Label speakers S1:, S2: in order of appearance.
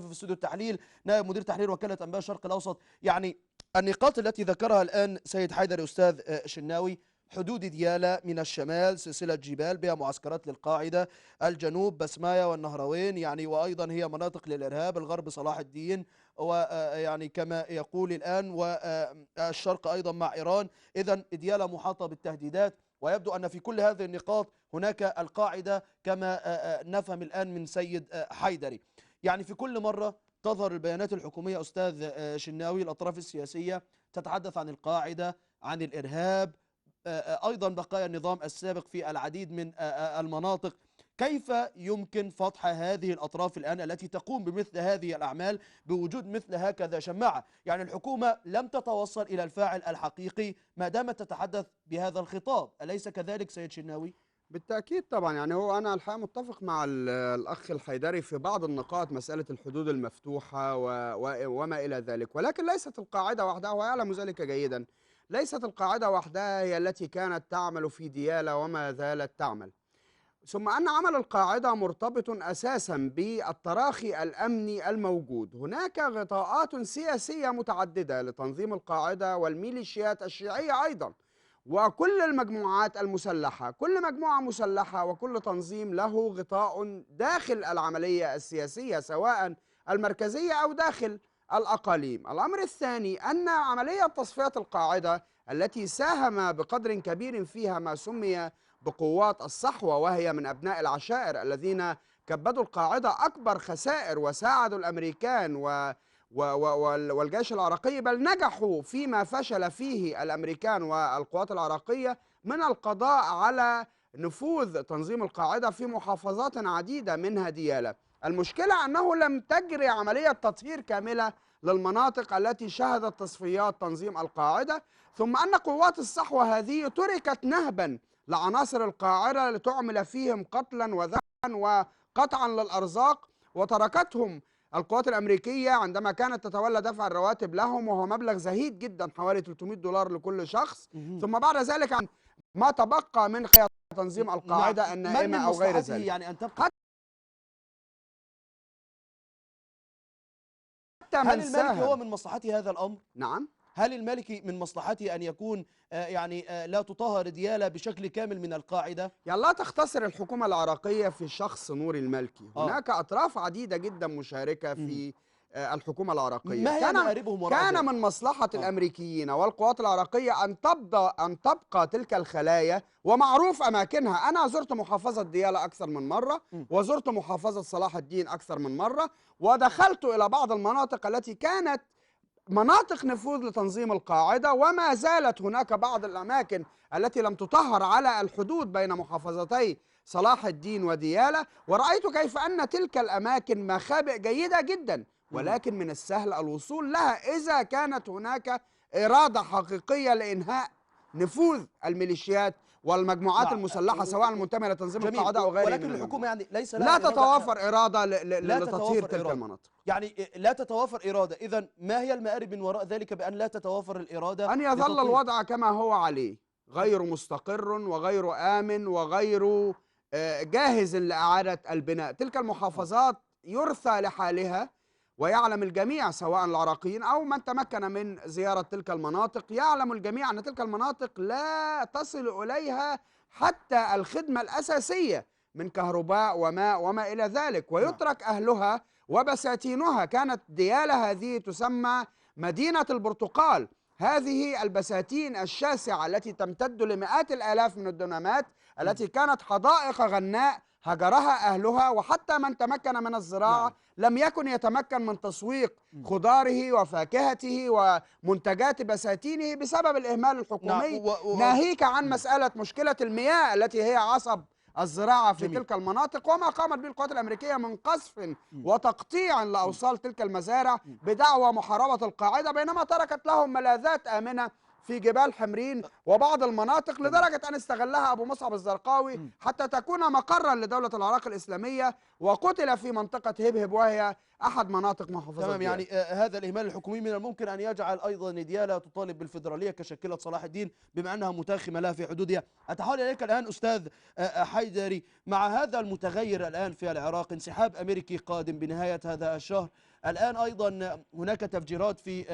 S1: في استوديو التحليل نائب مدير تحرير وكالة أنباء الشرق الأوسط. يعني النقاط التي ذكرها الآن سيد حيدر أستاذ شناوي: حدود ديالى من الشمال سلسلة جبال بها معسكرات للقاعدة، الجنوب بسماية والنهروين، يعني وأيضا هي مناطق للإرهاب، الغرب صلاح الدين، ويعني كما يقول الآن والشرق أيضا مع إيران. إذا ديالى محاطة بالتهديدات، ويبدو أن في كل هذه النقاط هناك القاعدة كما نفهم الآن من سيد حيدري. يعني في كل مرة تظهر البيانات الحكومية أستاذ شناوي، الأطراف السياسية تتحدث عن القاعدة، عن الإرهاب، أيضا بقايا النظام السابق في العديد من المناطق. كيف يمكن فتح هذه الأطراف الآن التي تقوم بمثل هذه الأعمال بوجود مثل هكذا شماعة؟ يعني الحكومة لم تتوصل إلى الفاعل الحقيقي ما دامت تتحدث بهذا الخطاب، أليس كذلك سيد شناوي؟
S2: بالتأكيد طبعا. يعني هو أنا الحقيقة متفق مع الأخ الحيدري في بعض النقاط، مسألة الحدود المفتوحة وما إلى ذلك، ولكن ليست القاعدة وحدها، ويعلم ذلك جيدا. ليست القاعدة وحدها هي التي كانت تعمل في ديالى وما زالت تعمل، ثم أن عمل القاعدة مرتبط أساسا بالتراخي الأمني الموجود. هناك غطاءات سياسية متعددة لتنظيم القاعدة والميليشيات الشيعية أيضا، وكل المجموعات المسلحة، كل مجموعة مسلحة وكل تنظيم له غطاء داخل العملية السياسية، سواء المركزية أو داخل الأقاليم. الأمر الثاني أن عملية تصفية القاعدة التي ساهم بقدر كبير فيها ما سمي بقوات الصحوة، وهي من أبناء العشائر الذين كبدوا القاعدة أكبر خسائر وساعدوا الأمريكان والجيش العراقي، بل نجحوا فيما فشل فيه الأمريكان والقوات العراقية من القضاء على نفوذ تنظيم القاعدة في محافظات عديدة منها ديالى. المشكلة أنه لم تجري عملية تطهير كاملة للمناطق التي شهدت تصفيات تنظيم القاعدة، ثم أن قوات الصحوة هذه تركت نهبا لعناصر القاعدة لتعمل فيهم قتلا وذبحا وقطعا للأرزاق، وتركتهم القوات الأمريكية عندما كانت تتولى دفع الرواتب لهم، وهو مبلغ زهيد جدا حوالي $300 لكل شخص، ثم بعد ذلك عن ما تبقى من تنظيم
S1: نعم.
S2: القاعدة
S1: من
S2: النائمة
S1: من
S2: أو غير
S1: مصلحته
S2: ذلك.
S1: يعني أن تبقى؟
S2: حتى
S1: هل
S2: من
S1: المالكي هو
S2: ساهم.
S1: من مصلحته هذا الأمر؟
S2: نعم.
S1: هل المالكي من مصلحته أن يكون لا تطهر ديالى بشكل كامل من القاعدة؟
S2: يعني لا تختصر الحكومة العراقية في شخص نور المالكي، هناك أطراف عديدة جدا مشاركة في الحكومة العراقية.
S1: ما هي مآربهم وراء
S2: كان
S1: ذلك؟
S2: من مصلحة الأمريكيين والقوات العراقية أن تبقى تلك الخلايا ومعروف أماكنها. أنا زرت محافظة ديالى أكثر من مرة، وزرت محافظة صلاح الدين أكثر من مرة، ودخلت إلى بعض المناطق التي كانت مناطق نفوذ لتنظيم القاعدة، وما زالت هناك بعض الأماكن التي لم تطهر على الحدود بين محافظتي صلاح الدين وديالى، ورأيت كيف أن تلك الأماكن مخابئ جيدة جدا، ولكن من السهل الوصول لها إذا كانت هناك إرادة حقيقية لإنهاء نفوذ الميليشيات والمجموعات
S1: نعم.
S2: المسلحة، سواء المنتمية لتنظيم
S1: جميل.
S2: القاعدة أو غيره
S1: ولكن
S2: من
S1: الحكومة
S2: المجموعات.
S1: يعني ليس
S2: لا
S1: لها إرادة،
S2: تتوافر إرادة
S1: لا
S2: لتطهير
S1: تتوافر
S2: تلك
S1: إرادة.
S2: المناطق.
S1: يعني لا تتوافر إرادة، إذن ما هي المآرب من وراء ذلك بأن لا تتوافر الإرادة
S2: أن يظل
S1: لتطهير؟
S2: الوضع كما هو عليه، غير مستقر وغير آمن وغير جاهز لإعادة البناء. تلك المحافظات يرثى لحالها، ويعلم الجميع سواء العراقيين أو من تمكن من زيارة تلك المناطق، يعلم الجميع أن تلك المناطق لا تصل إليها حتى الخدمة الأساسية من كهرباء وماء وما إلى ذلك،
S1: نعم.
S2: ويترك أهلها وبساتينها. كانت ديالى هذه تسمى مدينة البرتقال. هذه البساتين الشاسعة التي تمتد لمئات الآلاف من الدنمات، التي كانت حدائق غناء هجرها أهلها، وحتى من تمكن من الزراعة
S1: نعم.
S2: لم يكن يتمكن من تسويق خضاره وفاكهته ومنتجات بساتينه بسبب الإهمال
S1: نعم.
S2: الحكومي، ناهيك عن مسألة مشكلة المياه التي هي عصب الزراعة في
S1: جميل.
S2: تلك المناطق، وما قامت به القوات الأمريكية من قصف وتقطيع لأوصال تلك المزارع بدعوى محاربة القاعدة، بينما تركت لهم ملاذات آمنة في جبال حمرين وبعض المناطق، لدرجة أن استغلها أبو مصعب الزرقاوي
S1: مم.
S2: حتى تكون مقرا لدولة العراق الإسلامية، وقتل في منطقة هبهب وهي أحد مناطق محافظة
S1: تمام،
S2: ديالى.
S1: يعني هذا الإهمال الحكومي من الممكن أن يجعل أيضا ديالى تطالب بالفيدرالية كشكلة صلاح الدين بما أنها متاخمة لها في حدودها. أتحول إليك الآن أستاذ حيدري، مع هذا المتغير الآن في العراق، انسحاب أمريكي قادم بنهاية هذا الشهر، الآن أيضا هناك تفجيرات في